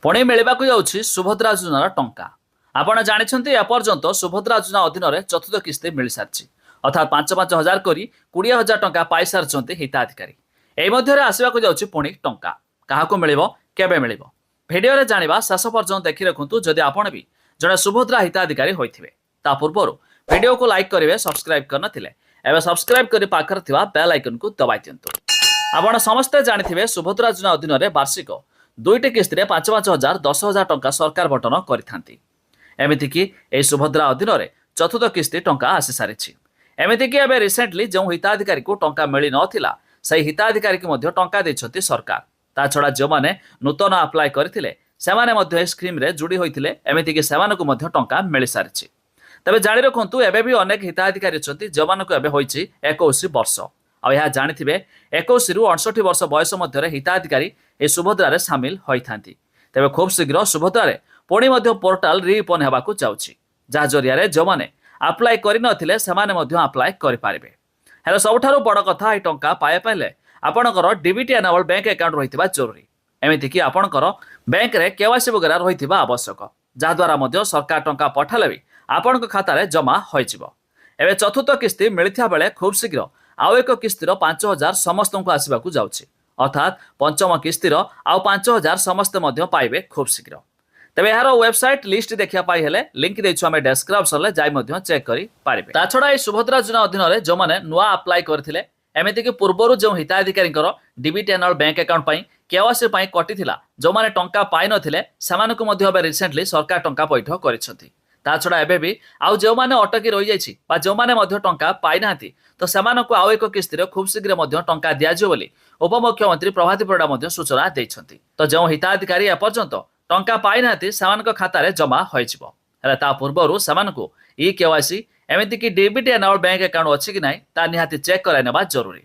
पुणी मिलवाक जाऊँगी सुभद्रा योजनार टंका। आपण जानते एपर्यंत सुभद्रा योजना अधीन चतुर्थ किस्ती मिल सारी अर्थात 5,5,000 कर 20,000 टंका पाई सारी हिताधिकारी। यही आसवाक जाऊँगी पुणी टंका क्या मिल केवे मिल भिडियो जाना शेष पर्यटन देखी रखु। जदि आपण भी जड़े सुभद्रा हिताधिकारी होते पूर्व वीडियो को लाइक करेंगे, सब्सक्राइब करनथिले एवं सब्सक्राइब कर पाखर थिबा बेल आइकन को दबाई दिंतु। आपण समस्ते जानिथिबे सुभद्रा योजना अधीन वार्षिक 2टी किस्ती 5,5,000 10,000 टंका सरकार बंटन करिथांती। एमितिकी एही सुभद्रा अधीन चतुर्थ किस्ती टंका आसी सारिछि। एमितिकी एबे रिसेंटली जो हिताधिकारी को टंका मिली नथिला सही हिताधिकारी को मध्य टंका दैछथि सरकार। ता छड़ा जो माने नूतन अप्लाई करथिले सेमाने मध्य स्कीम रे जुड़ी होइथिले एमितिकी सेमानकु मध्य टंका मिली सारिछि। तबे जानि रखंतु एबे भी अनेक हिताधिकारी अछंती जोमानकु एबे होइछि 21 वर्ष। आ यह जानिथिबे 21 रु 68 वर्ष बयस मध्य हिताधिकारी ए सुभद्रा रे शामिल होइथांती। तबे खूब शीघ्र सुभद्रा रे पुणी मध्य पोर्टाल रीओपन हेबाकु जाउछि, जा जरिया रे जोमाने अप्लाई करि नथिले सेमाने मध्य अप्लाई करि पारिबे। हेले सबठारु बड़ कथा ए टंका पाए पाइले आपणकर डीबीटी एनेबल बैंक अकाउंट रहितबा जरूरी। एमिति कि आपणकर बैंक रे केवाईसी वगैरह रहितबा आवश्यक, जा द्वारा मध्य सरकार टंका पठाले भी आपणक खाता रे जमा होइजिवो। एबे चतुर्थ किस्ती मिलिथिया बेले खूब शीघ्र आउ एक किस्तीर 5,000 समस्तଙ୍କୁ आसवाकू जाउछि, अर्थात पंचम किस्तीर आउ 5,000 समस्ते मध्य पाइबे खूब शीघ्र। तेबे यार वेबसाइट लिस्ट देखिया पाई हेले लिंक देछु आमे डिस्क्रिप्शन ले जाई मध्य चेक करि पारिबे। ता छडा ए सुभद्रा योजना अधीन रे जो माने नुआ अप्लाई करथिले एमिति कि पूर्वरु जो हिताधिकारीकर डीबीटी एनआर बैंक अकाउंट पई केवाईसी पई कटिथिला जो माने टंका पाइ नथिले सेमानकु मध्य बे रिसेंटली सरकार टंका पैठ करिसथि। ता छड़ा एबे भी आउ जो माने अटकी रहि जाइछि बा जो माने मध्य टंका पाइ नाथि तो सेमानकु आउ एक किस्तीरे खूब शीघ्र मध्य टंका दियाजियो बोली उपमुख्यमंत्री प्रभाती परिडा मध्य सूचना दैछथि। तो जो हिताधिकारी एपर्यंत टंका पाइ नाथि सेमानक खाता रे जमा होइजिवो। हेले ता पूर्वरु सेमानकु ई केवाईसी एमिति कि डीबीटी एनआर बैंक अकाउंट अछि कि नै ता निहाती चेक कराइ नेबा जरूरी।